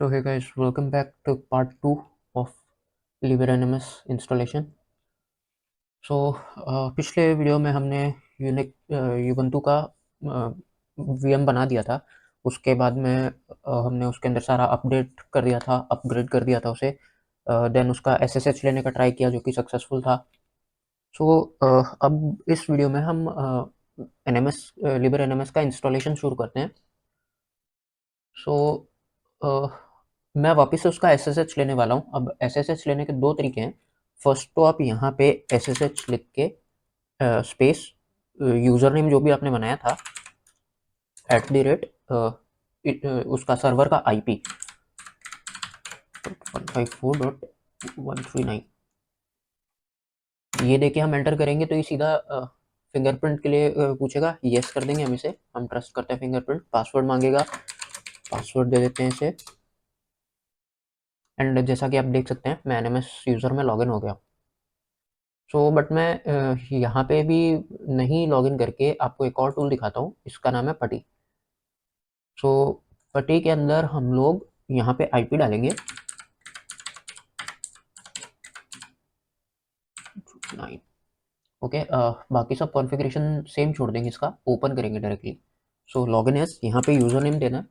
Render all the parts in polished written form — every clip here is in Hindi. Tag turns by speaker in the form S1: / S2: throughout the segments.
S1: So hey guys, welcome back to part 2 of LibreNMS installation. So पिछले वीडियो में हमने यूनिक यूबंतु का VM बना दिया था। उसके बाद में हमने उसके अंदर सारा अपडेट कर दिया था, अपग्रेड कर दिया था उसे। देन उसका SSH लेने का ट्राई किया जो कि सक्सेसफुल था। सो अब इस वीडियो में हम LibreNMS का इंस्टॉलेशन शुरू करते हैं। सो मैं वापस से उसका SSH लेने वाला हूँ। अब SSH लेने के दो तरीके हैं। फर्स्ट तो आप यहाँ पे SSH लिख के स्पेस यूज़र नेम जो भी आपने बनाया था @ उसका सर्वर का IP 154.139 ये देके हम एंटर करेंगे तो ये सीधा फिंगरप्रिंट के लिए पूछेगा। येस कर देंगे हम इसे, हम ट्रस्ट करते हैं फिंगरप्रिंट। पासवर्ड मांगेगा, पासवर्ड दे देते हैं इसे। एंड जैसा कि आप देख सकते हैं मैं NMS यूज़र में लॉगिन हो गया। सो बट मैं यहाँ पे भी नहीं लॉगिन करके आपको एक और टूल दिखाता हूँ। इसका नाम है पटी। सो पटी के अंदर हम लोग यहाँ पे IP डालेंगे 9। ओके, बाकी सब कॉन्फ़िगरेशन सेम छोड़ देंगे, इसका ओपन करेंगे डायरेक्टली। सो लॉगिन एज यहाँ पे यूज़र नेम देना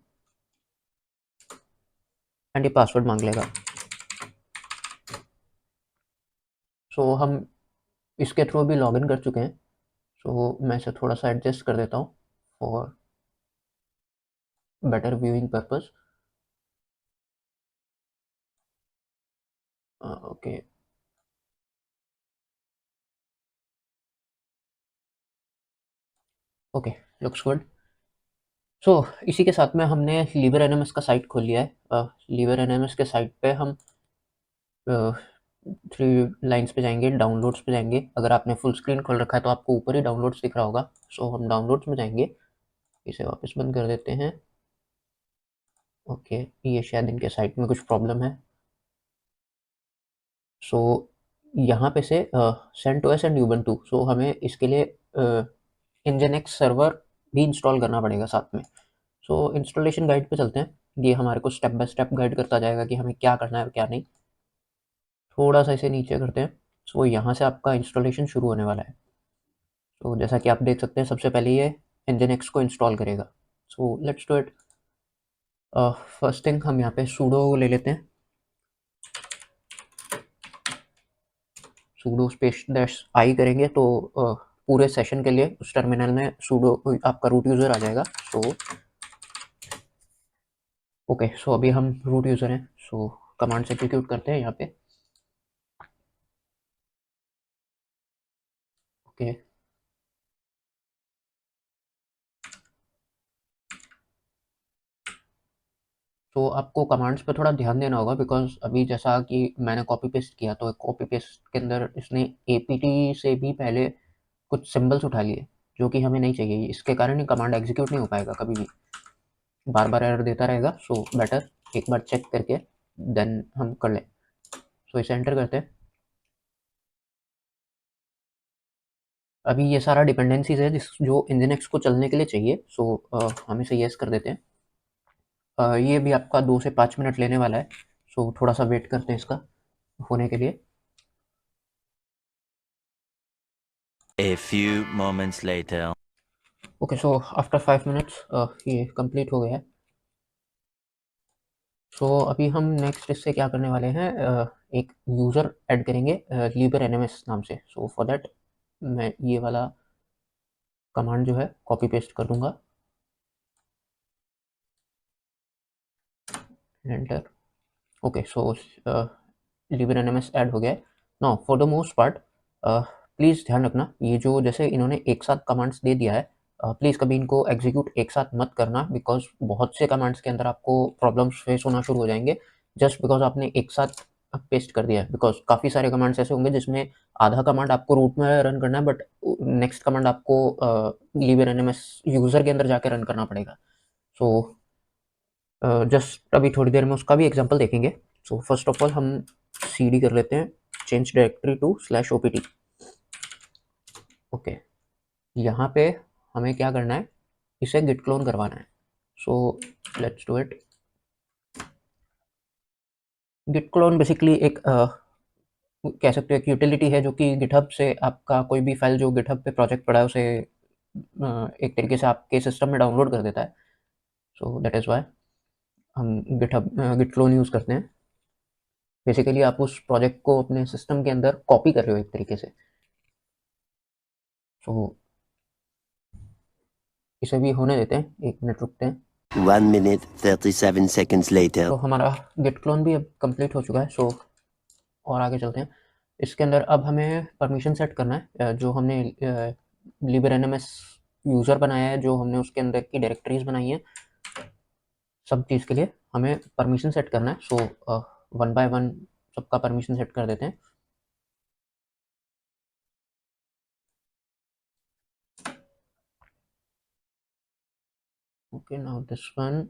S1: एंड ये पासवर्ड मांग लेगा। सो हम इसके थ्रू भी लॉगिन कर चुके हैं। सो मैं इसे थोड़ा सा एडजस्ट कर देता हूँ for better viewing purpose. Okay, okay, looks good. So इसी के साथ में हमने LibreNMS का साइट खोल लिया है। LibreNMS के साइट पे हम 3 लाइन्स पे जाएंगे, डाउनलोड्स पे जाएंगे। अगर आपने फुल स्क्रीन खोल रखा है तो आपको ऊपर ही डाउनलोड्स दिख रहा होगा। सो हम डाउनलोड्स में जाएंगे, इसे वापस बंद कर देते हैं। ओके, ये शायद इनके साइट में कुछ प्रॉब्लम है। सो यहाँ पे से CentOS एंड Ubuntu, सो हमें इसके लिए Nginx सर्वर भी इंस्टॉल करना पड़ेगा साथ में। सो इंस्टॉलेशन गाइड पे चलते हैं। ये हमारे को स्टेप बाय स्टेप गाइड करता जाएगा कि हमें क्या करना है और क्या नहीं। थोड़ा सा इसे नीचे करते हैं। सो यहाँ से आपका इंस्टॉलेशन शुरू होने वाला है। तो जैसा कि आप देख सकते हैं सबसे पहले ये Nginx को इंस्टॉल करेगा। सो let's do it. First thing हम यहाँ पे sudo ले लेते हैं, sudo स्पेस -i करेंगे तो पूरे सेशन के लिए उस टर्मिनल में sudo आपका रूट यूज़र आ जाएगा। सो ओके, सो अभी हम रूट यूज़र हैं। सो कमांड्स एग्जीक्यूट करते हैं यहाँ पे। ओके, तो आपको कमांड्स पे थोड़ा ध्यान देना होगा बिकॉज़ अभी जैसा कि मैंने कॉपी पेस्ट किया तो कॉपी पेस्ट के अंदर इसने APT से भी पहले कुछ सिंबल्स उठा लिए जो कि हमें नहीं चाहिए। इसके कारण ये कमांड एग्जीक्यूट नहीं हो पाएगा कभी भी, बार बार एरर देता रहेगा। सो बेटर एक बार चेक करके देन हम कर लें। सो इसे एंटर करते हैं। अभी ये सारा डिपेंडेंसीज है जो Nginx को चलने के लिए चाहिए। सो हम इसे येस कर देते हैं। ये भी आपका 2 से 5 मिनट लेने वाला है। सो थोड़ा सा वेट करते हैं इसका होने के लिए।
S2: A few moments later.
S1: Okay, so after 5 minutes ये कंप्लीट हो गया है। सो अभी हम नेक्स्ट इससे क्या करने वाले हैं, एक यूज़र ऐड करेंगे LibreNMS नाम से। सो फॉर दैट मैं ये वाला कमांड जो है कॉपी पेस्ट कर दूंगा, एंटर। ओके, सो LibreNMS ऐड हो गया है। Now for the most part please ध्यान रखना, ये जो जैसे इन्होंने एक साथ कमांड्स दे दिया है, प्लीज़ कभी इनको एग्जीक्यूट एक साथ मत करना बिकॉज बहुत से कमांड्स के अंदर आपको प्रॉब्लम्स फेस होना शुरू हो जाएंगे जस्ट बिकॉज आपने एक साथ पेस्ट कर दिया है। बिकॉज काफ़ी सारे कमांड्स ऐसे होंगे जिसमें आधा कमांड आपको रूट में रन करना है बट नेक्स्ट कमांड आपको LibreNMS यूज़र के अंदर जाकर रन करना पड़ेगा। सो जस्ट अभी थोड़ी देर में उसका भी एग्जांपल देखेंगे। सो फर्स्ट ऑफ ऑल हम cd कर लेते हैं change directory to /opt। Okay, यहाँ पे हमें क्या करना है, इसे गिट क्लोन करवाना है। So let's do it. Git clone basically एक कह सकते हो एक यूटिलिटी है जो कि गिटहब से आपका कोई भी फाइल जो गिटहब पे प्रोजेक्ट पड़ा है उसे एक तरीके से आपके सिस्टम में डाउनलोड कर देता है। सो दैट इज़ वाई हम गिट क्लोन यूज़ करते हैं। बेसिकली आप उस प्रोजेक्ट को अपने सिस्टम के अंदर कॉपी कर रहे हो एक तरीके से। सो इसे भी होने देते हैं, 1 मिनट रुकते हैं।
S2: 1 minute 37 seconds later.
S1: तो हमारा गिट क्लोन भी अब कंप्लीट हो चुका है। सो और आगे चलते हैं। इसके अंदर अब हमें परमिशन सेट करना है। जो हमने लिबरएनएमएस यूज़र बनाया है, जो हमने उसके अंदर की डायरेक्टरीज बनाई हैं, सब चीज़ के लिए हमें परमिशन सेट करना है। सो 1 बाय 1 सबका परमिशन सेट कर देते हैं। Okay, now this one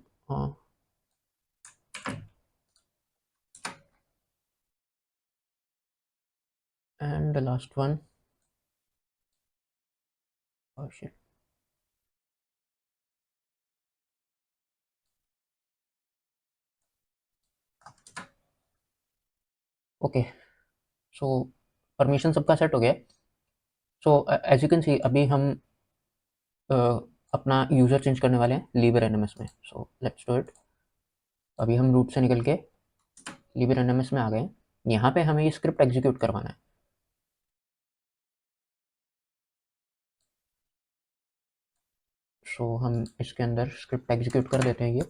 S1: and the last one. Oh shit. Okay, so permission सबका सेट हो गया। So as you can see अभी हम अपना यूज़र चेंज करने वाले हैं लिबरएनएमएस में। सो लेट्स डू इट। अभी हम रूट से निकल के लिबरएनएमएस में आ गए। यहाँ पे हमें ये स्क्रिप्ट एग्जीक्यूट करवाना है। सो हम इसके अंदर स्क्रिप्ट एग्जीक्यूट कर देते हैं ये।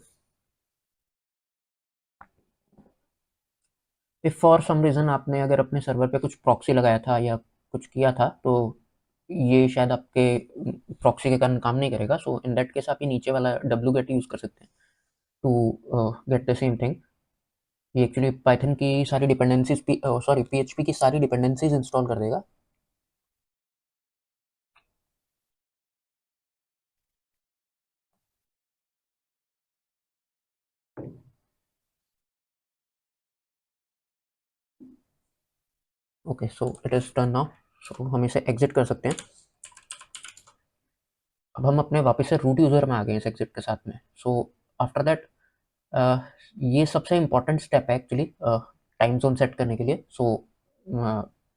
S1: इफ़ फॉर सम रीज़न आपने अगर अपने सर्वर पे कुछ प्रॉक्सी लगाया था या कुछ किया था, तो ये शायद आपके प्रॉक्सी के कारण काम नहीं करेगा। सो इन दैट केस आप ये नीचे वाला wget यूज़ कर सकते हैं to get the same thing. ये एक्चुअली पाइथन की सारी डिपेंडेंसीज सॉरी पीएचपी की सारी डिपेंडेंसीज इंस्टॉल कर देगा। Okay, so it is done now. So हम इसे एग्जिट कर सकते हैं। अब हम अपने वापस से रूट यूज़र में आ गए हैं इस एग्जिट के साथ में। सो आफ्टर दैट ये सबसे इम्पॉर्टेंट स्टेप है एक्चुअली टाइम जोन सेट करने के लिए। सो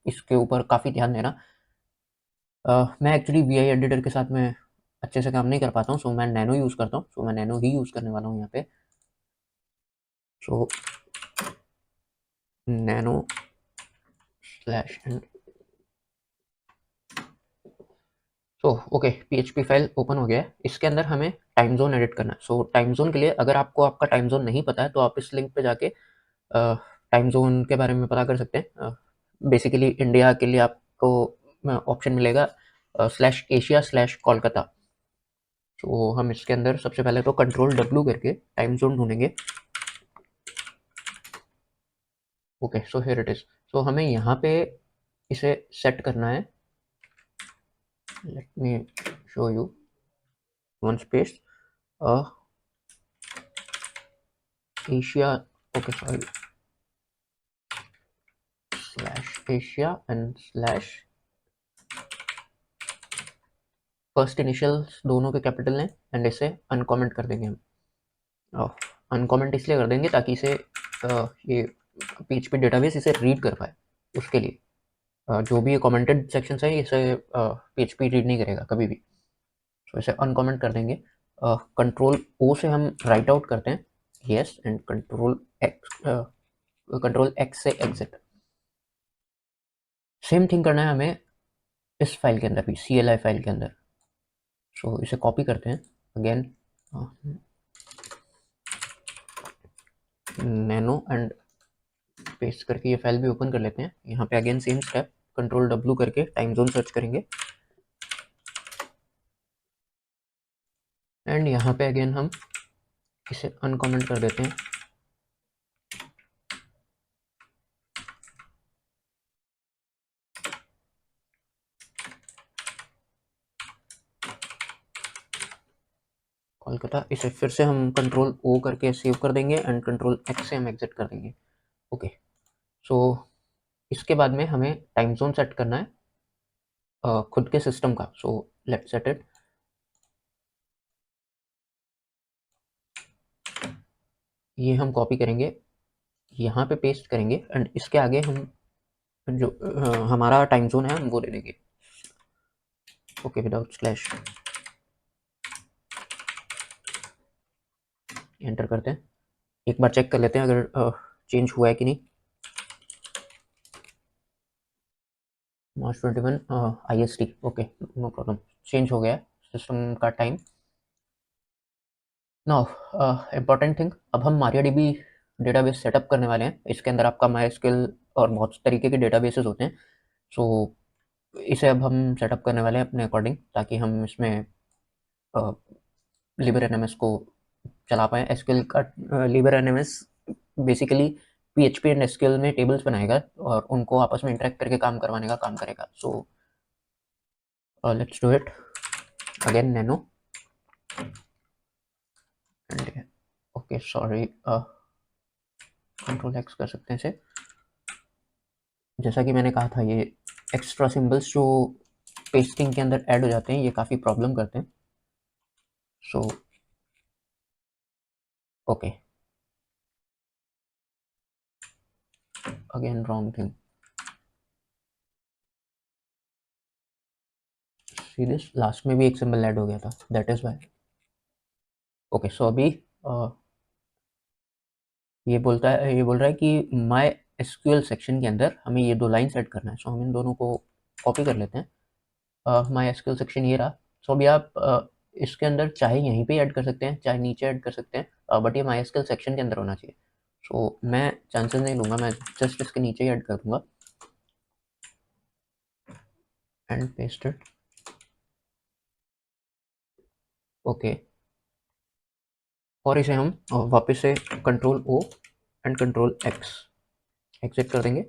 S1: इसके ऊपर काफ़ी ध्यान देना। मैं एक्चुअली वीआई एडिटर के साथ में अच्छे से काम नहीं कर पाता हूँ। सो मैं नैनो यूज़ करता हूँ। सो मैं नैनो ही यूज़ करने वाला हूँ यहाँ पे। So nano slash and so okay, PHP file open हो गया है। इसके अंदर हमें टाइम जोन एडिट करना है। सो टाइम जोन के लिए अगर आपको आपका टाइम जोन नहीं पता है तो आप इस लिंक पे जाके टाइम जोन के बारे में पता कर सकते हैं। बेसिकली इंडिया के लिए आपको ऑप्शन मिलेगा /Asia/कोलकाता। तो हम इसके अंदर सबसे पहले तो Ctrl+W करके टाइम जोन ढूंढेंगे। Okay, so here it is. So हमें यहाँ पे इसे सेट करना है। Let me show you one space Asia, okay sorry, /Asia and first initials दोनों के कैपिटल हैं एंड इसे अनकमेंट कर देंगे हम। अनकमेंट इसलिए कर देंगे ताकि इसे ये पीएचपी डेटाबेस इसे रीड कर पाए। उसके लिए जो भी ये कमेंटेड सेक्शंस है इसे पीएचपी रीड नहीं करेगा कभी भी। तो इसे अनकमेंट कर देंगे। Ctrl+O से हम राइट आउट करते हैं यस, एंड Ctrl+X से एग्जिट। सेम थिंग करना है हमें इस फाइल के अंदर भी, CLI फाइल के अंदर। सो इसे कॉपी करते हैं अगेन नैनो एंड पेस्ट करके ये फाइल भी ओपन कर लेते हैं। यहाँ पे अगेन सेम स्टेप, Ctrl+W करके टाइम जोन सर्च करेंगे एंड यहाँ पे अगेन हम इसे अनकमेंट कर देते हैं। कोलकाता, इसे फिर से हम Ctrl+O करके सेव कर देंगे एंड Ctrl+X से हम एग्जिट कर देंगे। ओके, सो इसके बाद में हमें टाइम जोन सेट करना है खुद के सिस्टम का। So let's set it. ये हम कॉपी करेंगे यहाँ पे पेस्ट करेंगे एंड इसके आगे हम जो हमारा टाइम जोन है हम वो ले लेंगे। ओके, विदाउट स्लैश एंटर करते हैं। एक बार चेक कर लेते हैं अगर चेंज हुआ है कि नहीं। March 21 IST, okay, no problem, change हो गया है सिस्टम का टाइम। नाउ इम्पॉर्टेंट थिंग, अब हम MariaDB डेटाबेस सेटअप करने वाले हैं। इसके अंदर आपका MySQL और बहुत तरीके के डेटाबेसेस होते हैं। सो इसे अब हम सेटअप करने वाले हैं अपने अकॉर्डिंग, ताकि हम इसमें LibreNMS को चला पाएँ। एसक्यूएल का LibreNMS basically PHP and SQL में टेबल्स बनाएगा और उनको आपस में इंटरेक्ट करके काम करवाने का काम करेगा। सो let's do it again, nano and okay, sorry, control X कर सकते हैं इसे। जैसा कि मैंने कहा था, ये एक्स्ट्रा सिंबल्स जो पेस्टिंग के अंदर ऐड हो जाते हैं, ये काफ़ी प्रॉब्लम करते हैं। So okay, again wrong thing, see this, last में भी एक सिंबल ऐड हो गया था, that is why. Okay, so अभी ये बोल रहा है कि माई एसक्यूएल सेक्शन के अंदर हमें ये 2 लाइन सेट करना है। सो हम इन दोनों को कॉपी कर लेते हैं। माई एसक्यूएल सेक्शन ये रहा। सो अभी आप इसके अंदर चाहे यहीं पे ऐड कर सकते हैं, चाहे नीचे ऐड कर सकते हैं, बट ये माई एसक्यूएल सेक्शन के अंदर होना चाहिए। सो मैं चांसेस नहीं लूँगा, मैं जस्ट इसके नीचे ही ऐड कर दूँगा एंड पेस्ट इट। ओके, और इसे हम वापस से control O and control X exit कर देंगे।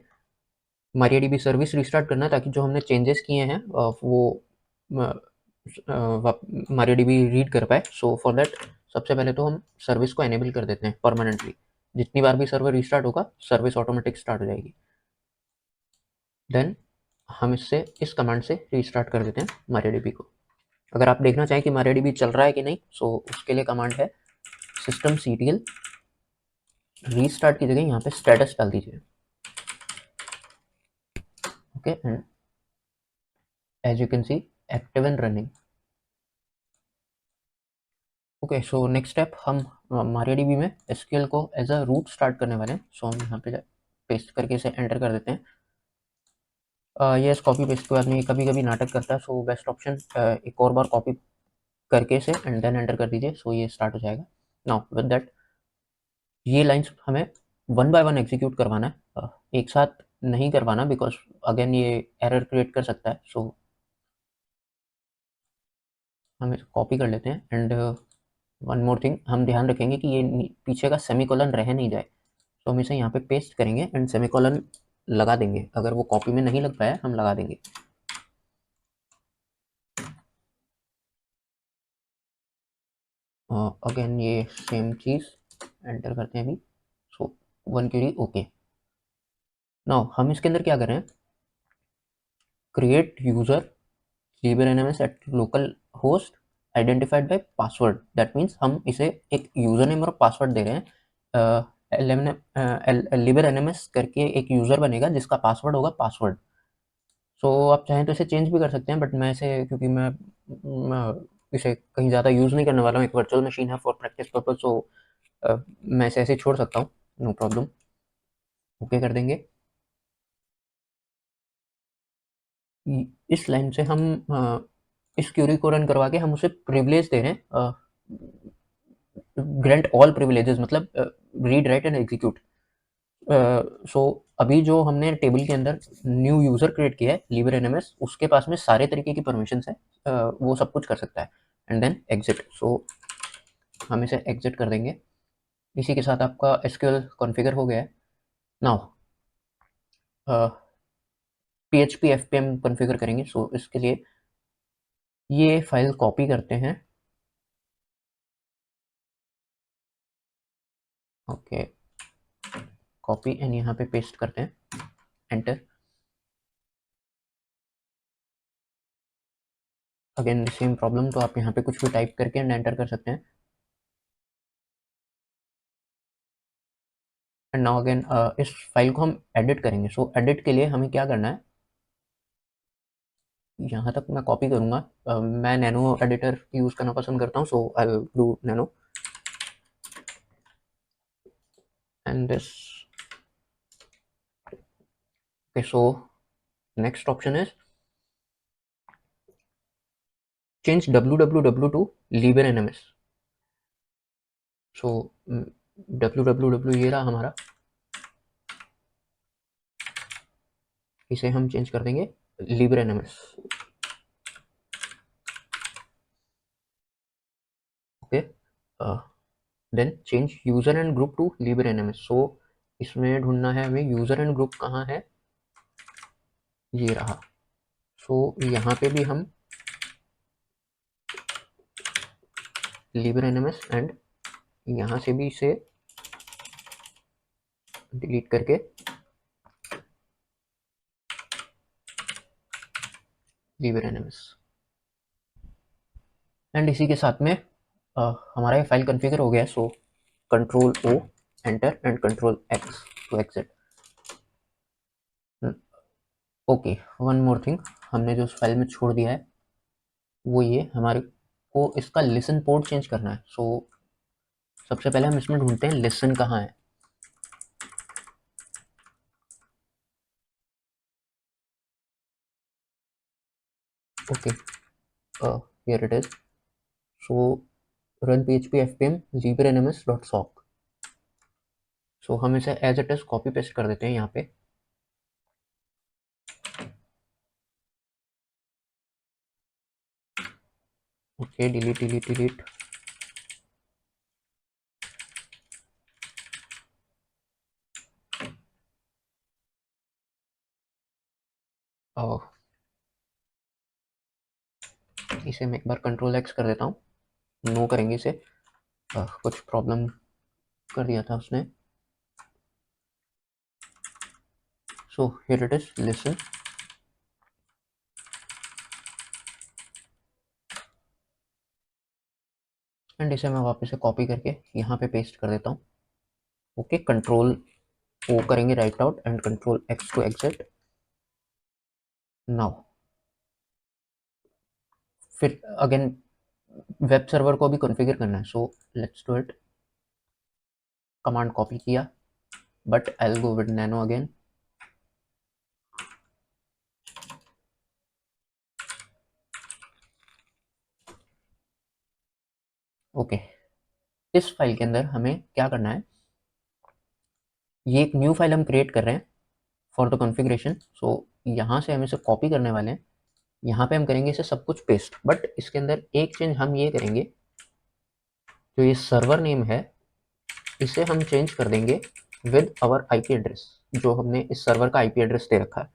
S1: MariaDB सर्विस रिस्टार्ट करना है ताकि जो हमने चेंजेस किए हैं वो MariaDB रीड कर पाए। सो फॉर दैट सबसे पहले तो हम सर्विस को एनेबल कर देते हैं परमानेंटली। जितनी बार भी सर्वर रिस्टार्ट होगा, सर्विस ऑटोमेटिक स्टार्ट हो जाएगी। देन हम इससे इस कमांड से रिस्टार्ट कर देते हैं MariaDB को। अगर आप देखना चाहें कि MariaDB चल रहा है कि नहीं, सो उसके लिए कमांड है systemctl, रीस्टार्ट की जगह यहाँ पे स्टेटस डाल दीजिए। Okay, and as you can see, active and running. Okay, so next step, हम MariaDB में SQL को एज अ रूट स्टार्ट करने वाले हैं। सो हम यहाँ पे पेस्ट करके इसे एंटर कर देते हैं। ये कॉपी पेस्ट के बाद में कभी कभी नाटक करता है। सो बेस्ट ऑप्शन एक और बार कॉपी करके इसे एंड देन एंटर कर दीजिए। सो ये स्टार्ट हो जाएगा। नाउ विद दैट, ये लाइन्स हमें 1 बाय 1 एग्जीक्यूट करवाना है, एक साथ नहीं करवाना, बिकॉज अगेन ये एरर क्रिएट कर सकता है। सो हम इसे कॉपी कर लेते हैं एंड वन मोर थिंग, हम ध्यान रखेंगे कि ये पीछे का सेमीकोलन रह नहीं जाए। तो हम इसे यहाँ पे पेस्ट करेंगे एंड सेमीकोलन लगा देंगे। अगर वो कॉपी में नहीं लग पाया, हम लगा देंगे। अगेन ये सेम चीज़ एंटर करते हैं अभी। सो 1 क्यूरी, ओके। नाउ हम इसके अंदर क्या कर रहे हैं, create user LibreNMS at local host identified by password. That means हम इसे एक यूजर नेम और पासवर्ड दे रहे हैं। LibreNMS करके एक यूजर बनेगा जिसका पासवर्ड होगा पासवर्ड। सो आप चाहें तो इसे चेंज भी कर सकते हैं, बट मैं इसे, क्योंकि मैं इसे कहीं ज़्यादा यूज़ नहीं करने वाला हूँ, एक वर्चुअल मशीन है फॉर प्रैक्टिस पर्पज। सो मैं इसे ऐसे ही छोड़ सकता हूँ, नो प्रॉब्लम। ओके कर देंगे। इस लाइन से हम इस क्यूरी को रन करवा के हम उसे प्रिविलेज दे रहे हैं, ग्रांट ऑल प्रिविलेजेस, मतलब रीड राइट एंड एग्जीक्यूट। सो अभी जो हमने टेबल के अंदर न्यू यूज़र क्रिएट किया है LibreNMS, उसके पास में सारे तरीके की परमिशंस है, वो सब कुछ कर सकता है। And then exit. सो हम इसे एग्जिट कर देंगे। इसी के साथ आपका SQL कॉन्फ़िगर हो गया है। नाउ PHP FPM कॉन्फ़िगर करेंगे। सो इसके लिए ये फाइल कॉपी करते हैं। ओके, कॉपी एंड यहाँ पे पेस्ट करते हैं, एंटर। अगेन सेम प्रॉब्लम, तो आप यहाँ पे कुछ भी टाइप करके एंड एंटर कर सकते हैं। एंड नाउ अगेन इस फाइल को हम एडिट करेंगे। सो एडिट के लिए हमें क्या करना है, यहाँ तक मैं कॉपी करूँगा। मैं नैनो एडिटर यूज़ करना पसंद करता हूँ, so I will do nano and this. Okay, so next option is change www to LibreNMS। So www ये रहा हमारा, इसे हम चेंज कर देंगे LibreNMS। Okay, then change user and group to LibreNMS। So इसमें ढूंढना है हमें यूजर एंड ग्रुप कहाँ है, ये रहा। सो यहाँ पे भी हम LibreNMS एंड यहाँ से भी इसे डिलीट करके LibreNMS। एंड इसी के साथ में हमारा ये फाइल कॉन्फ़िगर हो गया है। So control O enter and control X to exit. Okay, one more thing, हमने जो उस फाइल में छोड़ दिया है वो ये, हमारे को इसका लिसन पोर्ट चेंज करना है। सो सबसे पहले हम इसमें ढूंढते हैं लिसन कहाँ है। Okay, here it is. So run php fpm librenms.sock। So हम इसे as it is copy paste कर देते हैं यहाँ पे। Okay, delete delete delete. इसे मैं एक बार कंट्रोल एक्स कर देता हूँ, नो करेंगे इसे। कुछ प्रॉब्लम कर दिया था उसने। सो here it is listen. And इसे मैं वापस से कॉपी करके यहाँ पे पेस्ट कर देता हूँ। ओके, कंट्रोल ओ करेंगे write out and control X to exit. Now फिर अगेन वेब सर्वर को भी कॉन्फ़िगर करना है। So let's do it. Command copy किया, but I will go with nano again. Okay, इस फाइल के अंदर हमें क्या करना है, ये एक न्यू फाइल हम क्रिएट कर रहे हैं फॉर द कॉन्फ़िगरेशन। सो यहाँ से हम इसे कॉपी करने वाले हैं, यहाँ पे हम करेंगे इसे सब कुछ पेस्ट। बट इसके अंदर एक चेंज हम ये करेंगे, जो ये सर्वर नेम है इसे हम चेंज कर देंगे विद आवर आईपी एड्रेस, जो हमने इस सर्वर का आईपी एड्रेस दे रखा है।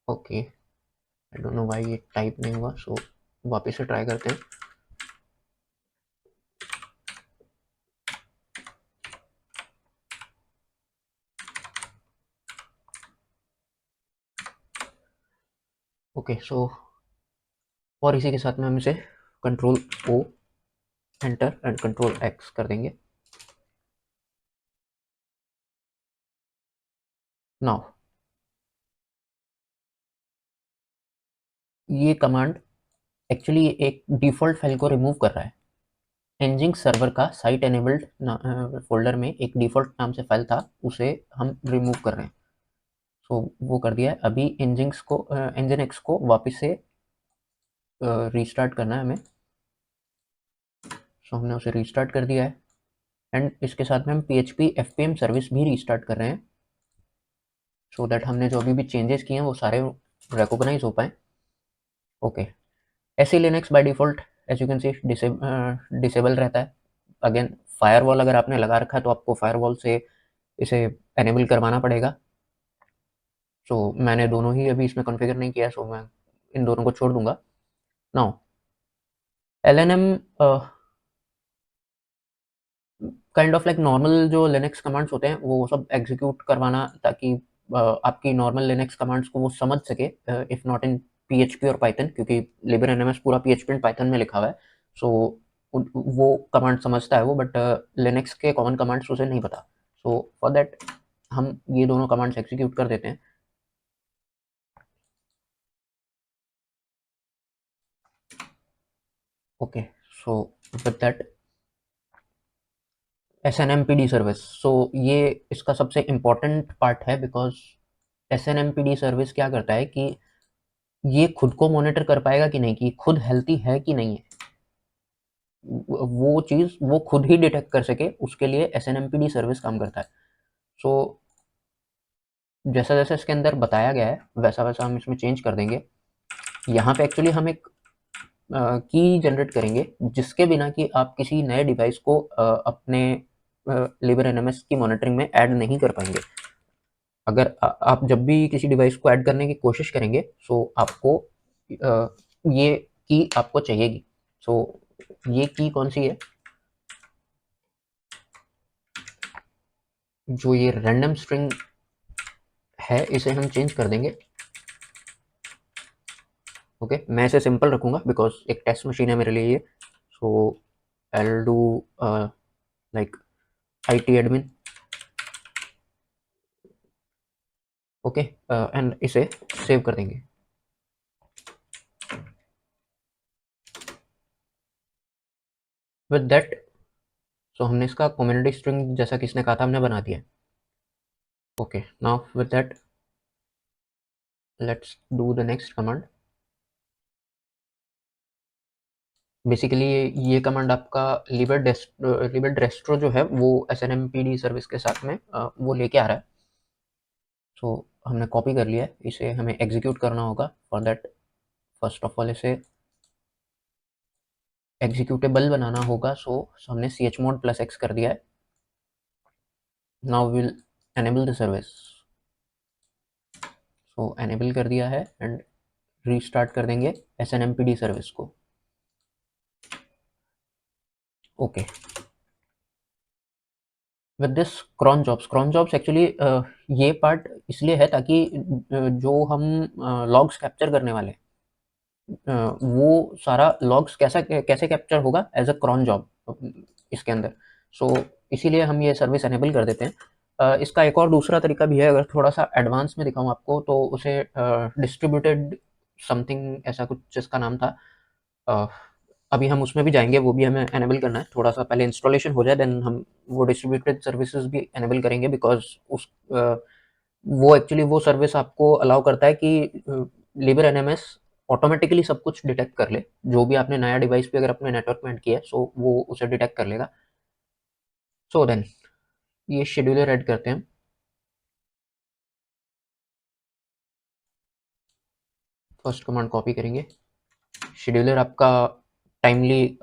S1: Okay, I don't know why ये टाइप नहीं हुआ। सो वापस से ट्राई करते हैं। ओके, सो और इसी के साथ में हम इसे control O enter and control X कर देंगे। नाउ ये कमांड एक्चुअली एक डिफ़ॉल्ट फाइल को रिमूव कर रहा है। एनजिंग सर्वर का साइट एनेबल्ड फोल्डर में एक डिफ़ॉल्ट नाम से फाइल था, उसे हम रिमूव कर रहे हैं। सो वो कर दिया है। अभी एंजिन एक्स को वापस से रीस्टार्ट करना है हमें। सो हमने उसे रीस्टार्ट कर दिया है एंड इसके साथ में हम PHP FPM सर्विस भी रीस्टार्ट कर रहे हैं, सो दैट हमने जो अभी भी चेंजेस किए हैं वो सारे रिकॉग्नाइज हो पाए। ओके, ऐसे Linux by default as you can see disable रहता है। अगेन फायरवॉल अगर आपने लगा रखा है तो आपको फायरवॉल से इसे एनेबल करवाना पड़ेगा। सो मैंने दोनों ही अभी इसमें कॉन्फ़िगर नहीं किया, सो मैं इन दोनों को छोड़ दूंगा। Now LNM kind of like normal जो लिनक्स कमांड्स होते हैं वो सब एग्जीक्यूट करवाना, ताकि आपकी नॉर्मल लिनक्स कमांड्स को वो समझ सके, इफ़ नॉट इन PHP और पाइथन, क्योंकि LibreNMS पूरा PHP एंड पाइथन में लिखा हुआ है। सो वो कमांड समझता है वो, बट लिनक्स के कॉमन कमांड्स उसे नहीं पता। सो फॉर दैट हम ये दोनों कमांड्स एग्जीक्यूट कर देते हैं। Okay, so with that SNMPD service, so ये इसका सबसे इम्पोर्टेंट पार्ट है, बिकॉज SNMPD सर्विस क्या करता है कि ये खुद को मॉनिटर कर पाएगा कि नहीं, कि खुद हेल्थी है कि नहीं है, वो चीज़ वो खुद ही डिटेक्ट कर सके, उसके लिए SNMPD सर्विस काम करता है। सो जैसा जैसा इसके अंदर बताया गया है वैसा वैसा हम इसमें चेंज कर देंगे। यहाँ पे एक्चुअली हम एक की जनरेट करेंगे, जिसके बिना कि आप किसी नए डिवाइस को अपने LibreNMS की मॉनिटरिंग में ऐड नहीं कर पाएंगे। अगर आप जब भी किसी डिवाइस को ऐड करने की कोशिश करेंगे, सो आपको ये की आपको चाहिएगी। सो ये की कौन सी है, जो ये रैंडम स्ट्रिंग है, इसे हम चेंज कर देंगे। ओके, मैं इसे सिंपल रखूंगा बिकॉज एक टेस्ट मशीन है मेरे लिए ये। So I do like IT admin. Okay, and इसे सेव कर देंगे। विद दैट, सो हमने इसका कम्युनिटी स्ट्रिंग जैसा किसने कहा था हमने बना दिया। Okay, now with that let's do the next command. Basically ये कमांड आपका liberdestro जो है वो SNMPD सर्विस के साथ में वो लेके आ रहा है। सो हमने कॉपी कर लिया है, इसे हमें एग्जीक्यूट करना होगा। For that first of all इसे एग्जीक्यूटेबल बनाना होगा। सो हमने chmod +x कर दिया है। Now will enable the service. So enable कर दिया है एंड रीस्टार्ट कर देंगे SNMPD सर्विस को। Okay, with this cron jobs actually ये पार्ट इसलिए है ताकि जो हम लॉग्स कैप्चर करने वाले वो सारा लॉग्स कैसे कैप्चर होगा एज अ क्रॉन जॉब इसके अंदर। सो इसीलिए हम ये सर्विस एनेबल कर देते हैं। इसका एक और दूसरा तरीका भी है, अगर थोड़ा सा एडवांस में दिखाऊं आपको तो उसे डिस्ट्रीब्यूटेड समथिंग ऐसा कुछ जिसका नाम था। अ, अभी हम उसमें भी जाएंगे, वो भी हमें एनेबल करना है। थोड़ा सा पहले इंस्टॉलेशन हो जाए, देन हम वो डिस्ट्रीब्यूटेड सर्विसेज भी एनेबल करेंगे, बिकॉज उस वो एक्चुअली वो सर्विस आपको अलाउ करता है कि LibreNMS ऑटोमेटिकली सब कुछ डिटेक्ट कर ले, जो भी आपने नया डिवाइस पे अगर अपने नेटवर्क में ऐड किया है, सो वो उसे डिटेक्ट कर लेगा। सो देन ये शेड्यूलर ऐड करते हैं। फर्स्ट कमांड कॉपी करेंगे। शेड्यूलर आपका टाइमली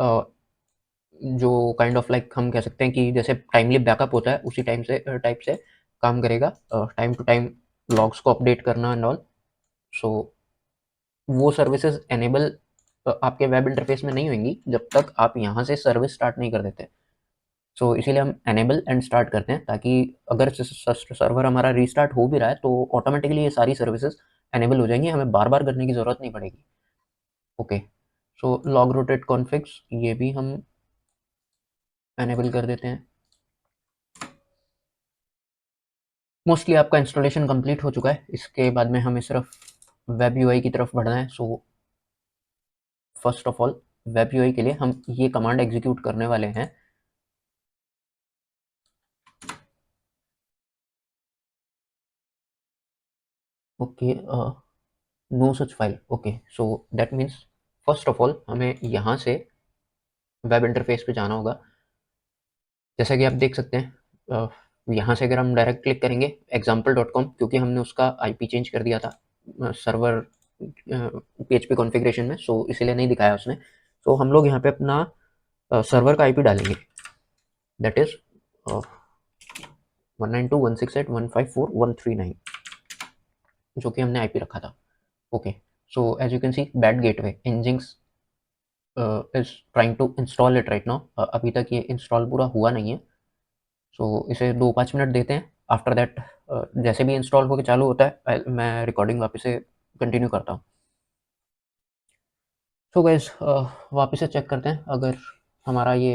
S1: जो काइंड ऑफ लाइक हम कह सकते हैं कि जैसे टाइमली बैकअप होता है उसी टाइप से काम करेगा। टाइम टू टाइम लॉग्स को अपडेट करना एंड ऑल। सो वो सर्विसेज एनेबल आपके वेब इंटरफेस में नहीं होंगी जब तक आप यहाँ से सर्विस स्टार्ट नहीं कर देते। सो इसीलिए हम एनेबल एंड स्टार्ट करते हैं, ताकि अगर सर्वर हमारा रीस्टार्ट हो भी रहा है तो ऑटोमेटिकली ये सारी सर्विसेज एनेबल हो जाएंगी, हमें बार बार करने की ज़रूरत नहीं पड़ेगी। ओके, सो लॉग रोटेट कॉन्फिग्स ये भी हम एनेबल कर देते हैं। मोस्टली आपका इंस्टॉलेशन कंप्लीट हो चुका है, इसके बाद में हमें सिर्फ वेब यूआई की तरफ बढ़ना है। So first of all web UI के लिए हम ये कमांड एग्जीक्यूट करने वाले हैं। Okay, no such file. Okay, so that means first of all हमें यहाँ से वेब इंटरफेस पे जाना होगा। जैसा कि आप देख सकते हैं, यहाँ से अगर हम डायरेक्ट क्लिक करेंगे example.com, क्योंकि हमने उसका IP चेंज कर दिया था सर्वर PHP कॉन्फ़िगरेशन में, सो इसीलिए नहीं दिखाया उसने। तो हम लोग यहाँ पे अपना सर्वर का IP डालेंगे, दैट इज 192.168.154.139, जो कि हमने IP रखा था। Okay, so as you can see bad gateway Nginx is trying to install it right now. अभी तक ये इंस्टॉल पूरा हुआ नहीं है। सो इसे 2-5 मिनट देते हैं। आफ्टर दैट जैसे भी इंस्टॉल होकर चालू होता है मैं रिकॉर्डिंग वापस से कंटिन्यू करता हूँ। तो गाइस वापस से चेक करते हैं अगर हमारा ये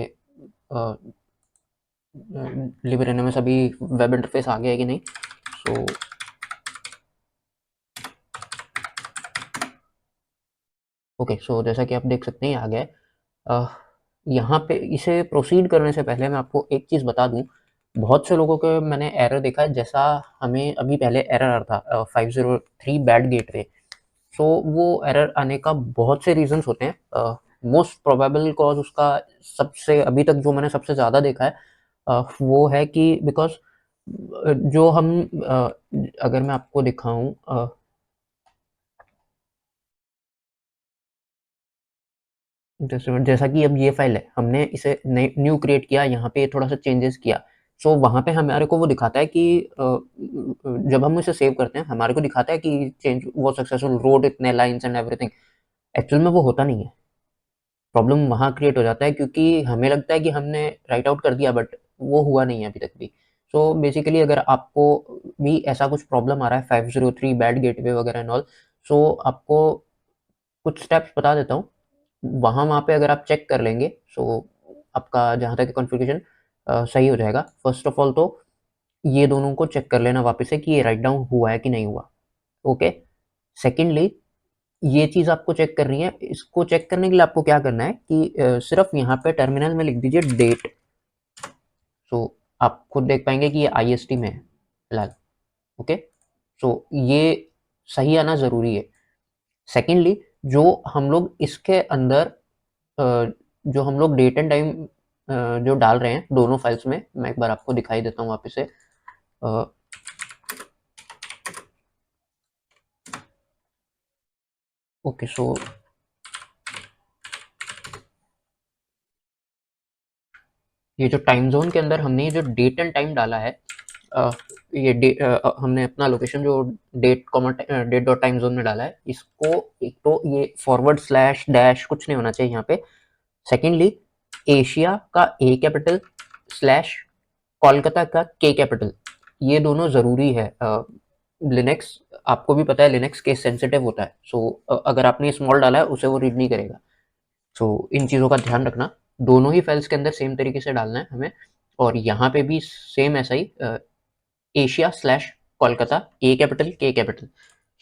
S1: लिबरेनमस अभी वेब इंटरफेस आ गया है कि नहीं। सो ओके, सो जैसा कि आप देख सकते हैं ये आ गया है। यहाँ पे इसे प्रोसीड करने से पहले मैं आपको एक चीज़ बता दूँ, बहुत से लोगों के मैंने एरर देखा है, जैसा हमें अभी पहले एरर आ रहा था 503 बैड गेटवे। सो वो एरर आने का बहुत से रीज़न्स होते हैं। मोस्ट प्रोबेबल कॉज़ उसका सबसे अभी तक जो मैंने सबसे ज़्यादा देखा है वो है कि बिकॉज़ जो हम अगर मैं आपको दिखाऊँ जैसा कि अब ये फ़ाइल है, हमने इसे नई न्यू क्रिएट किया, यहाँ पे थोड़ा-सा चेंजेस किया। सो वहाँ पे हमारे को वो दिखाता है कि जब हम इसे सेव करते हैं, हमारे को दिखाता है कि चेंज वाज़ सक्सेसफुल, रोड इतने लाइन्स एंड एवरीथिंग। एक्चुअल में वो होता नहीं है। प्रॉब्लम वहाँ क्रिएट हो जाता है क्योंकि हमें लगता है कि हमने राइट आउट कर दिया, बट वो हुआ नहीं है अभी तक भी। सो बेसिकली अगर आपको भी ऐसा कुछ प्रॉब्लम आ रहा है 503 बैड गेटवे वगैरह एंड ऑल, सो आपको कुछ स्टेप्स बता देता हूँ। वहाँ पे अगर आप चेक कर लेंगे, सो आपका जहाँ तक कॉन्फ़िगरेशन सही हो जाएगा। फर्स्ट ऑफ ऑल तो ये दोनों को चेक कर लेना वापस से कि ये राइट डाउन हुआ है कि नहीं हुआ, ओके? सेकंडली ये चीज़ आपको चेक करनी है, इसको चेक करने के लिए आपको क्या करना है कि सिर्फ़ यहाँ पे टर्मिनल में लिख दीजिए डेट। सो आप खुद देख पाएँगे कि ये आईएसटी में है फिलहाल, ओके? सो ये सही आना ज़रूरी है। सेकंडली जो हम लोग इसके अंदर जो हम लोग डेट एंड टाइम जो डाल रहे हैं दोनों फाइल्स में, मैं एक बार आपको दिखाई देता हूँ वापस से। ओके, सो ये जो टाइम जोन के अंदर हमने ये जो डेट एंड टाइम डाला है, हमने अपना लोकेशन जो date comma date dot time zone में डाला है, इसको एक तो ये फॉरवर्ड स्लैश डैश कुछ नहीं होना चाहिए यहाँ पे। सेकेंडली एशिया का ए कैपिटल स्लैश कोलकाता का के कैपिटल, ये दोनों ज़रूरी है। लिनक्स आपको भी पता है लिनक्स केस सेंसिटिव होता है, सो अगर आपने स्मॉल डाला है उसे वो रीड नहीं करेगा। सो इन चीज़ों का ध्यान रखना, दोनों ही फाइल्स के अंदर सेम तरीके से डालना है हमें। और यहाँ पे भी सेम ऐसा ही एशिया स्लैश कोलकाता ए कैपिटल के कैपिटल।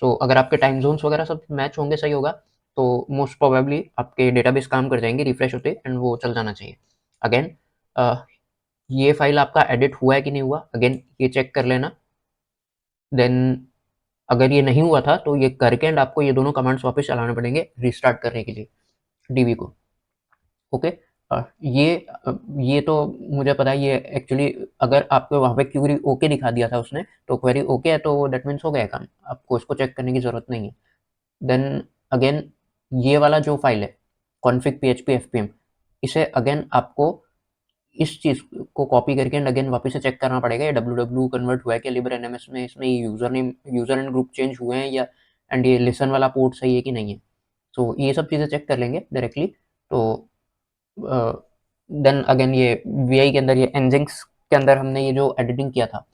S1: सो अगर आपके टाइम जोन्स वगैरह सब मैच होंगे, सही होगा, तो मोस्ट प्रोबेबली आपके डेटाबेस काम कर जाएंगे रिफ्रेश होते एंड वो चल जाना चाहिए। अगेन ये फाइल आपका एडिट हुआ है कि नहीं हुआ, अगेन ये चेक कर लेना। देन अगर ये नहीं हुआ था तो ये करके एंड आपको ये दोनों कमांड्स वापस चलाने पड़ेंगे रिस्टार्ट करने के लिए डीबी को, ओके? ये तो मुझे पता है, ये एक्चुअली अगर आपको वहाँ पे क्वेरी ओके दिखा दिया था उसने, तो क्वेरी ओके है तो दैट मीन्स हो गया काम, आपको इसको चेक करने की ज़रूरत नहीं है। देन अगेन ये वाला जो फाइल है config php fpm, इसे अगेन आपको इस चीज़ को कॉपी करके एंड अगेन वापस से चेक करना पड़ेगा ये www कन्वर्ट हुआ है क्या लिबर एनएमएस में, इसमें user name user and group change हुए हैं या एंड ये लिसन वाला पोर्ट सही है कि नहीं है। सो ये सब चीज़ें चेक कर लेंगे डायरेक्टली। तो देन अगेन ये वीआई के अंदर ये एनजिंक्स के अंदर हमने ये जो एडिटिंग किया था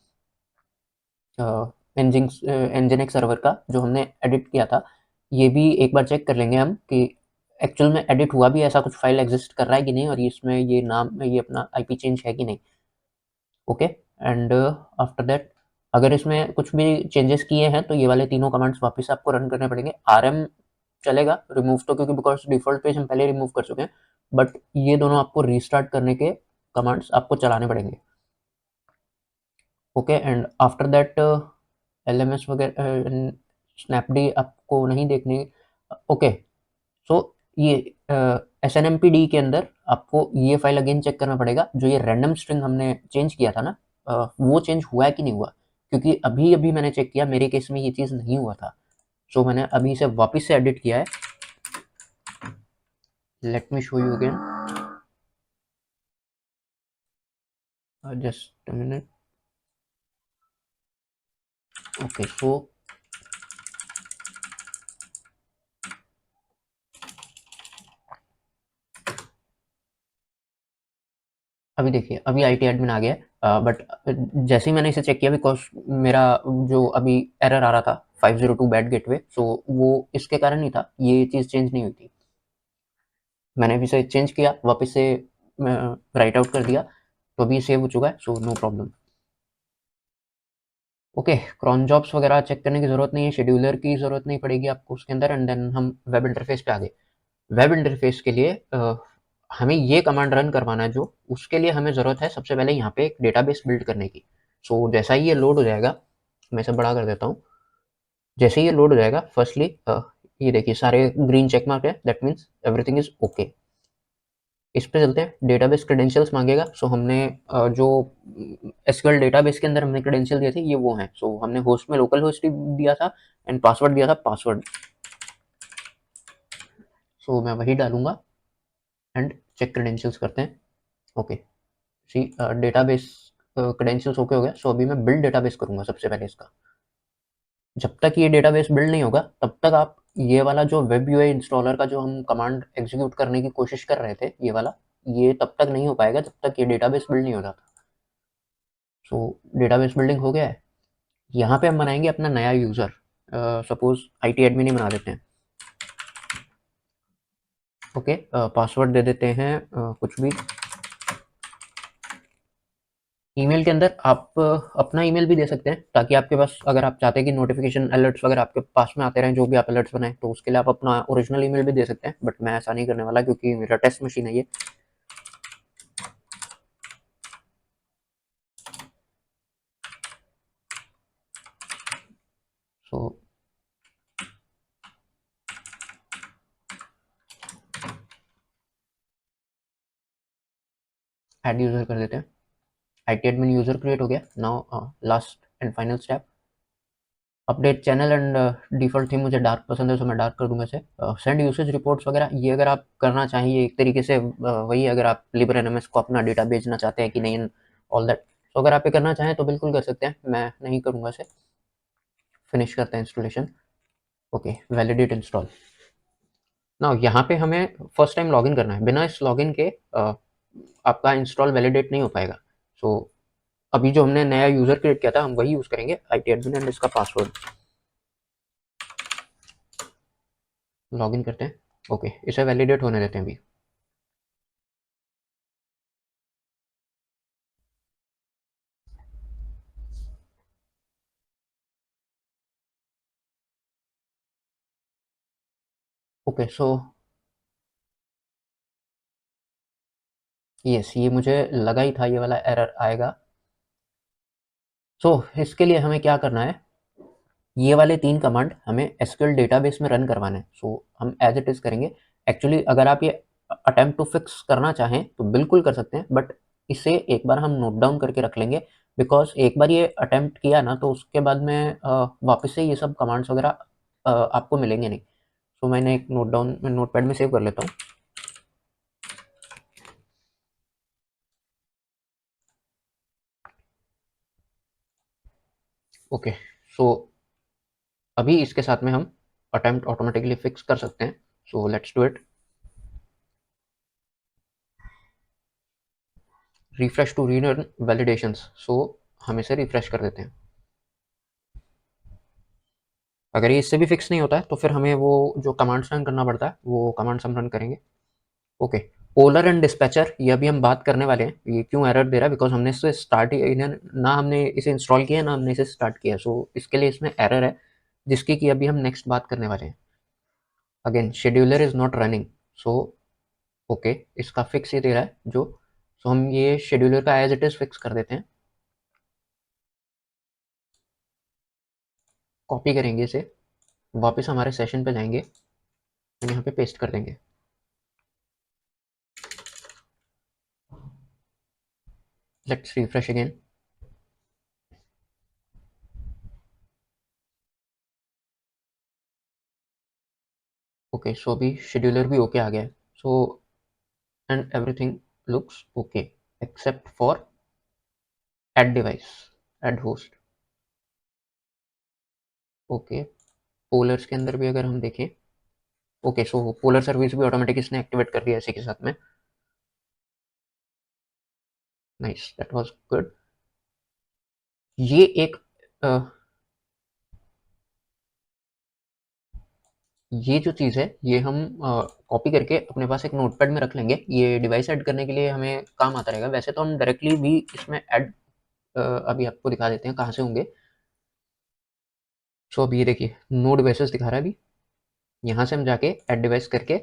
S1: एनजिंक्स एनजिनिक्स सर्वर का जो हमने एडिट किया था, ये भी एक बार चेक कर लेंगे हम कि एक्चुअल में एडिट हुआ भी ऐसा कुछ फाइल एग्जिस्ट कर रहा है कि नहीं, और इसमें ये नाम ये अपना आईपी चेंज है कि नहीं, ओके? एंड आफ्टर दैट अगर इसमें कुछ भी चेंजेस किए हैं तो ये वाले तीनों कमांड्स वापस से आपको रन करने पड़ेंगे। आरएम चलेगा, रिमूव तो क्योंकि बिकॉज डिफ़ॉल्ट पेज हम पहले रिमूव कर चुके हैं, बट ये दोनों आपको रीस्टार्ट करने के कमांड्स आपको चलाने पड़ेंगे, okay? And after that LMS वगैरह स्नैपडी आपको नहीं देखने, ओके? सो ये एसएनएमपीडी के अंदर आपको ये फाइल अगेन चेक करना पड़ेगा, जो ये रैंडम स्ट्रिंग हमने चेंज किया था ना, वो चेंज हुआ है कि नहीं हुआ, क्योंकि अभी अभी मैंने चेक किया मेरे केस में ये चीज़ नहीं हुआ था। सो मैंने अभी इसे वापस से एडिट किया है। Let me show you again, just a minute. Okay, so अभी देखिए अभी आईटी एडमिन आ गया है, बट जैसे ही मैंने इसे चेक किया बिकॉज मेरा जो अभी एरर आ रहा था 502 बैड गेटवे, सो वो इसके कारण ही था, ये चीज़ चेंज नहीं हुई थी। मैंने अभी से चेंज किया, वापस से राइट आउट कर दिया, तो अभी सेव हो चुका है, so no problem. Okay, cron jobs वगैरह चेक करने की ज़रूरत नहीं है, शेड्यूलर की ज़रूरत नहीं पड़ेगी आपको उसके अंदर। एंड देन हम वेब इंटरफेस पे आ गए। वेब इंटरफेस के लिए हमें ये कमांड रन करवाना है, जो उसके लिए हमें ज़रूरत है सबसे पहले यहाँ पे एक डेटाबेस बिल्ड करने की। सो जैसा ही ये लोड हो जाएगा, मैं इसे बड़ा कर देता हूँ। जैसे ही ये लोड हो जाएगा, फर्स्टली ये देखिए सारे ग्रीन चेक मार्क है, that means everything is okay. इस पे चलते हैं। डेटाबेस क्रेडेंशियल्स मांगेगा। सो हमने जो एसक्यूएल डेटाबेस के अंदर हमने क्रेडेंशियल दिए थे, ये वो हैं। सो हमने होस्ट में लोकल होस्ट दिया था एंड पासवर्ड दिया था पासवर्ड। सो मैं वही डालूंगा एंड चेक क्रेडेंशियल्स करते हैं। ओके, सी डेटाबेस क्रेडेंशियल्स ओके हो गया। सो अभी मैं बिल्ड डेटाबेस करूंगा सबसे पहले इसका। जब तक ये डेटाबेस बिल्ड नहीं होगा, तब तक आप ये वाला जो वेब यूआई इंस्टॉलर का जो हम कमांड एग्जीक्यूट करने की कोशिश कर रहे थे, ये वाला, ये तब तक नहीं हो पाएगा जब तक ये डेटाबेस बिल्ड नहीं हो जाता। सो डेटाबेस बिल्डिंग हो गया है। यहाँ पे हम बनाएंगे अपना नया यूज़र। सपोज आईटी एडमिन ही बना देते हैं। ओके, पासवर्ड दे देते हैं कुछ भी। ईमेल के अंदर आप अपना ईमेल भी दे सकते हैं, ताकि आपके पास, अगर आप चाहते हैं कि नोटिफिकेशन अलर्ट्स वगैरह आपके पास में आते रहें, जो भी आप अलर्ट्स बनाएं, तो उसके लिए आप अपना ओरिजिनल ईमेल भी दे सकते हैं। बट मैं ऐसा नहीं करने वाला, क्योंकि मेरा टेस्ट मशीन है ये। सो ऐड यूज़र कर देते हैं। आईटी एडमिन यूज़र क्रिएट हो गया। Now last and final step, update channel and default theme मुझे डार्क पसंद है, तो मैं डार्क कर दूंगा इसे। सेंड यूसेज रिपोर्ट्स वगैरह, ये अगर आप करना चाहिए एक तरीके से वही, अगर आप लिबर एनएमएस को अपना डेटा भेजना चाहते हैं कि नहीं, ऑल दैट। तो अगर आप ये करना चाहें तो बिल्कुल कर सकते हैं, मैं नहीं करूँगा इसे। फिनिश करते हैं इंस्टॉलेशन। Okay, validate install. ना यहाँ पे हमें फर्स्ट टाइम लॉगिन करना है। बिना इस लॉगिन के आपका इंस्टॉल वैलिडेट नहीं हो पाएगा। सो अभी जो हमने नया यूज़र क्रिएट किया था, हम वही यूज़ करेंगे, आईटी एडमिन एंड इसका पासवर्ड। लॉगिन करते हैं। ओके, इसे वैलिडेट होने देते हैं अभी। ओके, सो यस, ये मुझे लगा ही था ये वाला एरर आएगा। सो इसके लिए हमें क्या करना है, ये वाले 3 कमांड हमें एसक्यूएल डेटाबेस में रन करवाने हैं। सो हम एज इट इज़ करेंगे। एक्चुअली अगर आप ये अटेम्प्ट टू फिक्स करना चाहें तो बिल्कुल कर सकते हैं, बट इसे एक बार हम नोट डाउन करके रख लेंगे, बिकॉज़ एक बार ये अटेम्प्ट किया ना, तो उसके बाद में वापस से ये सब कमांड्स वगैरह आपको मिलेंगे नहीं। सो मैंने एक नोट डाउन नोटपैड में सेव कर लेता हूँ। ओके, सो अभी इसके साथ में हम अटेम्प्ट ऑटोमेटिकली फिक्स कर सकते हैं। So let's do it. Refresh to rerun validations. So हम इसे रिफ्रेश कर देते हैं। अगर ये इससे भी फिक्स नहीं होता है, तो फिर हमें वो जो कमांड्स रन करना पड़ता है, वो कमांड्स हम रन करेंगे। ओके, पोलर एंड डिस्पैचर, ये अभी हम बात करने वाले हैं। ये क्यों एरर दे रहा है, बिकॉज हमने इसे स्टार्ट ही ना हमने इसे इंस्टॉल किया ना हमने इसे स्टार्ट किया। सो इसके लिए इसमें एरर है, जिसकी कि अभी हम नेक्स्ट बात करने वाले हैं। Again, scheduler is not running. So okay, इसका फिक्स ये दे रहा है जो। सो हम ये शेड्यूलर का एज इट इज फिक्स कर देते हैं। कॉपी करेंगे इसे, वापस हमारे सेशन पे जाएंगे और यहाँ पे पेस्ट कर देंगे। Let's refresh again. Okay, so अभी शेड्यूलर भी ओके आ गया है। So and everything looks okay except for add device, add host. Okay, pollers के अंदर भी अगर हम देखें, ओके, सो पोलर सर्विस भी ऑटोमेटिक इसने एक्टिवेट कर दिया इसी के साथ में। Nice, that was good. ये एक ये जो चीज़ है ये हम कॉपी करके अपने पास एक नोटपैड में रख लेंगे। ये डिवाइस ऐड करने के लिए हमें काम आता रहेगा। वैसे तो हम डायरेक्टली भी इसमें ऐड अभी आपको दिखा देते हैं कहाँ से होंगे। सो अभी ये देखिए नो डिवाइसेस दिखा रहा है अभी। यहाँ से हम जाके ऐड डिवाइस करके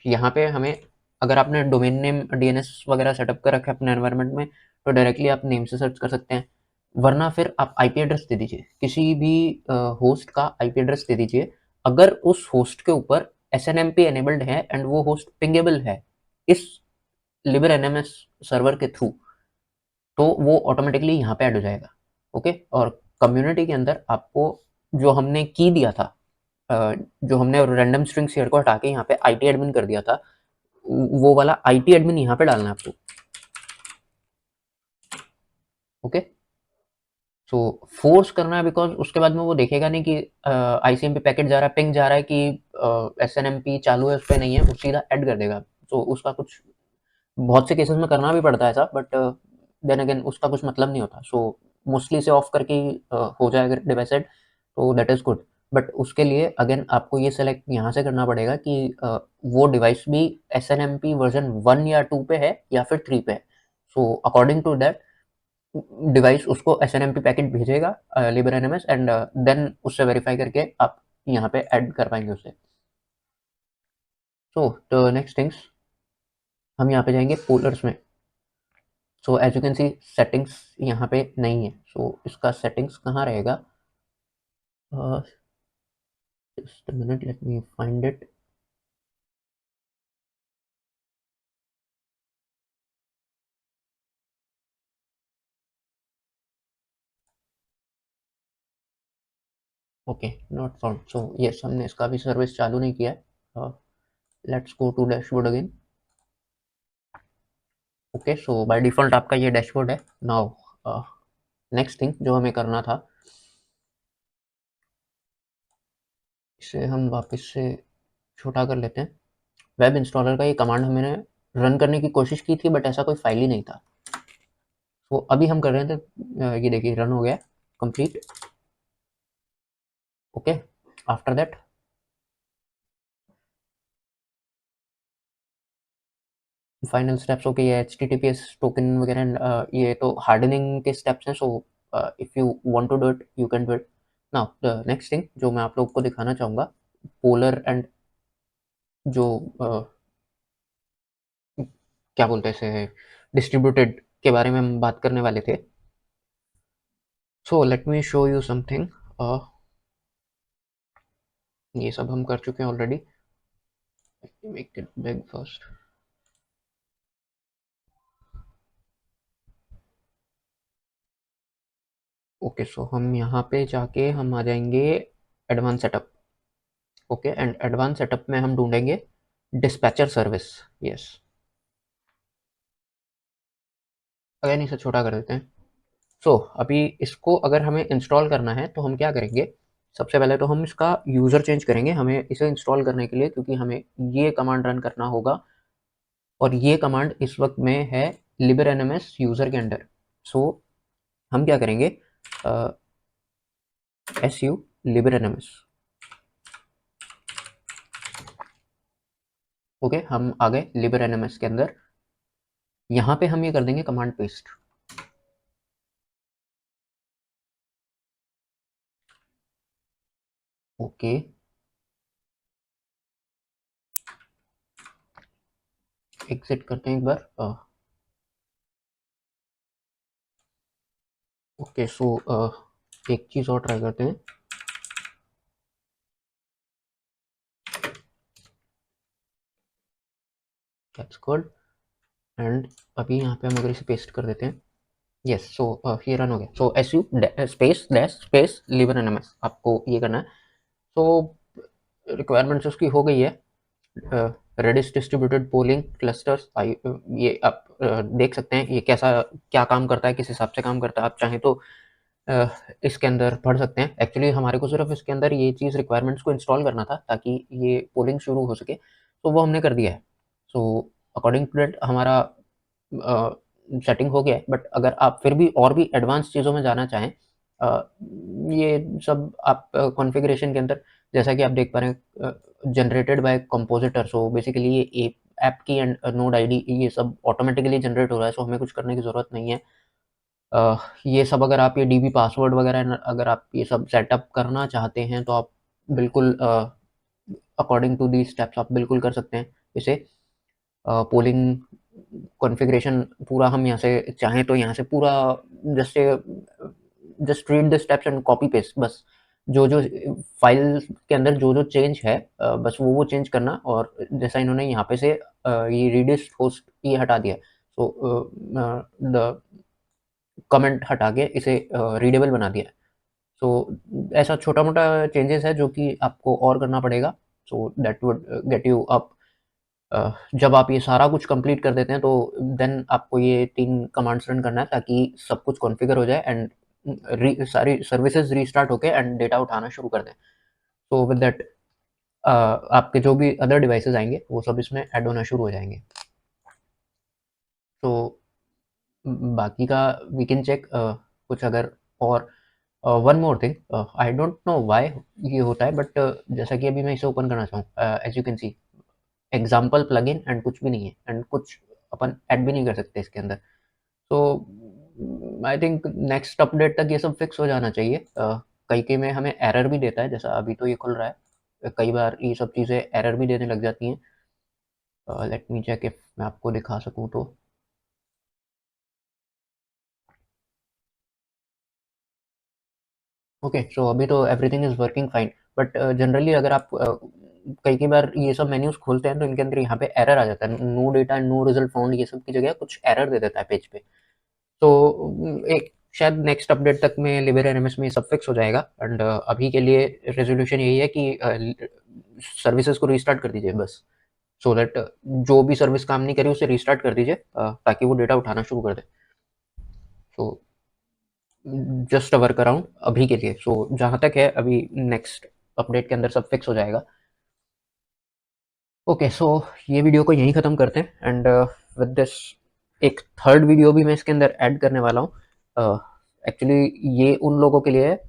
S1: यहाँ पे हमें, अगर आपने डोमेन नेम डीएनएस वगैरह सेटअप कर रखा है अपने एनवायरनमेंट में, तो डायरेक्टली आप नेम से सर्च कर सकते हैं, वरना फिर आप आईपी एड्रेस दे दीजिए, किसी भी होस्ट का आईपी एड्रेस दे दीजिए। अगर उस होस्ट के ऊपर एसएनएमपी एनेबल्ड है एंड वो होस्ट पिंगेबल है इस लिबर एनएमएस सर्वर के थ्रू, तो वो ऑटोमेटिकली यहाँ पे ऐड हो जाएगा। ओके, और कम्युनिटी के अंदर आपको जो हमने की दिया था, जो हमने रैंडम स्ट्रिंग शेयर को हटा के यहाँ पे आईटी एडमिन कर दिया था, वो वाला आईटी एडमिन यहाँ पे डालना है आपको। ओके, सो फोर्स करना है, बिकॉज उसके बाद में वो देखेगा नहीं कि आईसीएमपी पैकेट जा रहा है, पिंग जा रहा है कि एसएनएमपी चालू है, उस पर नहीं है, वो सीधा ऐड कर देगा। तो उसका कुछ बहुत से केसेस में करना भी पड़ता है ऐसा, बट देन अगेन उसका कुछ मतलब नहीं होता। सो मोस्टली से ऑफ करके हो जाएगा डिवाइस सेट, तो दैट इज़ गुड। बट उसके लिए अगेन आपको ये सेलेक्ट यहाँ से करना पड़ेगा कि वो डिवाइस भी एसएनएमपी वर्जन 1 या 2 पे है या फिर 3 पे है। So according to that device उसको एसएनएमपी पैकेट भेजेगा लिबर एनएमएस, एंड देन उससे वेरीफाई करके आप यहाँ पे ऐड कर पाएंगे उसे। सो द नेक्स्ट थिंग्स, हम यहाँ पे जाएंगे पोलर्स में। So as you can see settings यहाँ पे नहीं है। सो इसका सेटिंग्स कहाँ रहेगा? Just a minute, let me find it. Okay, not found. So yes, हमने इसका भी सर्विस चालू नहीं किया है। Let's go to dashboard again. Okay, so by default आपका ये डैशबोर्ड है। नाउ नेक्स्ट थिंग जो हमें करना था, इसे हम वापस से छोटा कर लेते हैं। वेब इंस्टॉलर का ये कमांड हमने रन करने की कोशिश की थी, बट ऐसा कोई फाइल ही नहीं था। तो अभी हम कर रहे थे, ये देखिए रन हो गया complete. Okay, after that final steps. Okay, ये HTTPS टोकन वगैरह ये तो हार्डनिंग के स्टेप्स हैं। So if you want to do it you can do it. Now the next thing जो मैं आप लोग को दिखाना चाहूँगा, पोलर एंड जो क्या बोलते हैं इसे, डिस्ट्रीब्यूटेड के बारे में हम बात करने वाले थे। So let me show you something. ये सब हम कर चुके हैं already. Make it big first. Okay, so हम यहाँ पे जाके हम आ जाएंगे advance setup. Okay, and advance setup में हम ढूंढेंगे डिस्पैचर सर्विस। यस, अगेन इसे छोटा कर देते हैं। सो अभी इसको अगर हमें इंस्टॉल करना है तो हम क्या करेंगे, सबसे पहले तो हम इसका यूज़र चेंज करेंगे हमें इसे इंस्टॉल करने के लिए, क्योंकि हमें ये कमांड रन करना होगा, और ये कमांड इस वक्त में है लिबर एनएमएस यूज़र के अंडर। सो हम क्या करेंगे, su लिबर एनएमएस। ओके, हम आ गए लिबर एनएमएस के अंदर। यहाँ पे हम ये कर देंगे कमांड पेस्ट। ओके, एग्जिट करते हैं एक बार। ओके, सो एक चीज़ और ट्राई करते हैं। That's good. एंड अभी यहाँ पे हम अगर इसे पेस्ट कर देते हैं, यस, सो ये रन हो गया। So S U space dash space libre NMS आपको ये करना है। सो रिक्वायरमेंट्स उसकी हो गई है। रेडिस डिस्ट्रीब्यूटेड पोलिंग क्लस्टर्स, ये आप देख सकते हैं ये कैसा क्या काम करता है, किस हिसाब से काम करता है। आप चाहें तो इसके अंदर पढ़ सकते हैं। एक्चुअली हमारे को सिर्फ इसके अंदर ये चीज़ रिक्वायरमेंट्स को इंस्टॉल करना था ताकि ये पोलिंग शुरू हो सके, तो वो हमने कर दिया है। सो अकॉर्डिंग टू दैट हमारा सेटिंग हो गया है। बट अगर आप फिर भी और भी एडवांस चीज़ों में जाना चाहें, ये सब आप कॉन्फ़िगरेशन के अंदर जैसा कि आप देख पा रहे हैं generated by compositor. So basically ये ऐप की एंड नोड आईडी ये सब ऑटोमेटिकली जनरेट हो रहा है, सो हमें कुछ करने की ज़रूरत नहीं है। ये सब अगर आप ये डीबी पासवर्ड वगैरह अगर आप ये सब सेटअप करना चाहते हैं तो आप बिल्कुल अकॉर्डिंग टू दी स्टेप्स आप बिल्कुल कर सकते हैं इसे। पोलिंग कॉन्फ़िगरेशन पूरा हम यहाँ से चाहें तो यहाँ से पूरा just just read the steps and copy paste, बस जो फाइल के अंदर जो चेंज है बस वो चेंज करना। और जैसा इन्होंने यहाँ पे से ये रीडिस्ट होस्ट ये हटा दिया, सो द कमेंट हटा के इसे रीडेबल बना दिया। सो ऐसा छोटा-मोटा चेंजेस है जो कि आपको और करना पड़ेगा, so that would get you up. जब आप ये सारा कुछ कंप्लीट कर देते हैं तो देन आपको ये 3 कमांड्स रन करना है ताकि सब कुछ कॉन्फ़िगर हो जाए एंड सारी सर्विसेज़ रीस्टार्ट होके एंड डेटा उठाना शुरू कर दें। सो विद दैट आपके जो भी अदर डिवाइसेज़ आएँगे वो सब इसमें ऐड होना शुरू हो जाएँगे। तो बाकी का वी कैन चेक कुछ अगर और one more thing, I don't know why ये होता है बट जैसा कि अभी मैं इसे ओपन करना चाहूँ, as you can C example plugin and कुछ भी नहीं है एंड कुछ अपन ऐड भी नहीं कर सकते इसके अंदर। तो आई थिंक नेक्स्ट अपडेट तक ये सब फिक्स हो जाना चाहिए। कई-कई में हमें एरर भी देता है, जैसा अभी तो ये खुल रहा है। कई बार ये सब चीज़ें एरर भी देने लग जाती हैं। लेट मी चेक इफ मैं आपको दिखा सकूँ तो। ओके, सो अभी तो everything is working fine but generally अगर आप कई-कई बार ये सब मेन्यूज़ खोलते हैं तो इनके अंदर यहाँ पे एरर आ जाता है। No data and no result found ये सब की जगह कुछ एरर दे देता है पेज पे। तो एक शायद नेक्स्ट अपडेट तक में लिबर एनएमएस में ये सब फिक्स हो जाएगा एंड अभी के लिए रेज़ोल्यूशन यही है कि सर्विसेज़ को रीस्टार्ट कर दीजिए बस। सो दैट जो भी सर्विस काम नहीं कर रही उसे रीस्टार्ट कर दीजिए ताकि वो डेटा उठाना शुरू कर दे। So just a workaround अभी के लिए। सो जहाँ तक है अभी नेक्स्ट अपडेट के अंदर सब फिक्स हो जाएगा। ओके, सो ये वीडियो को यहीं ख़त्म करते हैं एंड विद दिस एक थर्ड वीडियो भी मैं इसके अंदर ऐड करने वाला हूँ। एक्चुअली ये उन लोगों के लिए है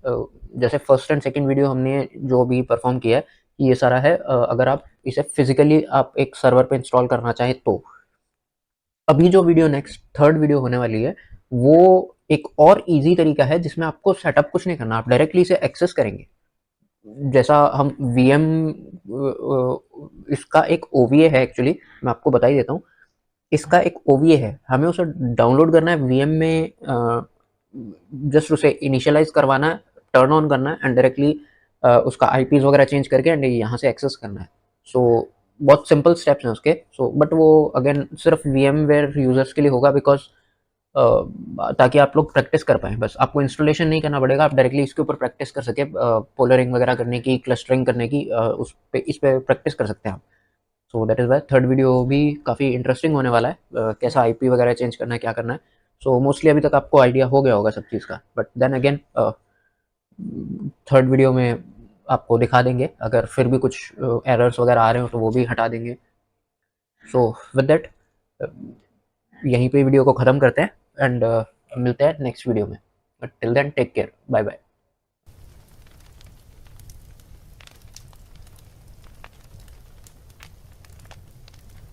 S1: जैसे फर्स्ट एंड सेकंड वीडियो हमने जो अभी परफॉर्म किया है ये सारा है अगर आप इसे फिजिकली आप एक सर्वर पे इंस्टॉल करना चाहें तो। अभी जो वीडियो नेक्स्ट थर्ड वीडियो होने वाली है वो एक और इजी तरीका है जिसमें आपको सेटअप कुछ नहीं करना, आप डायरेक्टली इसे एक्सेस करेंगे। जैसा हम वीएम इसका एक ओवीए है एक्चुअली, मैं आपको बता ही देता हूँ। इसका एक ओवीए है, हमें उसे डाउनलोड करना है वीएम में, जस्ट उसे इनिशियलाइज करवाना है, टर्न ऑन करना है एंड डायरेक्टली उसका आईपीज वगैरह चेंज करके एंड यहाँ से एक्सेस करना है। सो बहुत सिंपल स्टेप्स हैं उसके। सो बट वो अगेन सिर्फ वीएम वेयर यूजर्स के लिए होगा बिकॉज ताकि आप लोग प्रैक्टिस कर पाएँ। बस आपको इंस्टॉलेशन नहीं करना पड़ेगा, आप डायरेक्टली इसके ऊपर प्रैक्टिस कर सकें, पोलरिंग वगैरह करने की, क्लस्टरिंग करने की, इस पे प्रैक्टिस कर सकते हैं आप। So that is why third video भी काफ़ी इंटरेस्टिंग होने वाला है। कैसा आईपी वगैरह चेंज करना है, क्या करना है। सो मोस्टली अभी तक आपको आइडिया हो गया होगा सब चीज़ का, but then again third video में आपको दिखा देंगे, अगर फिर भी कुछ एरर्स वगैरह आ रहे हो तो वो भी हटा देंगे। सो विद दैट यहीं पे वीडियो को ख़त्म करते हैं एंड मिलते हैं नेक्स्ट वीडियो में। But till then take care, bye bye.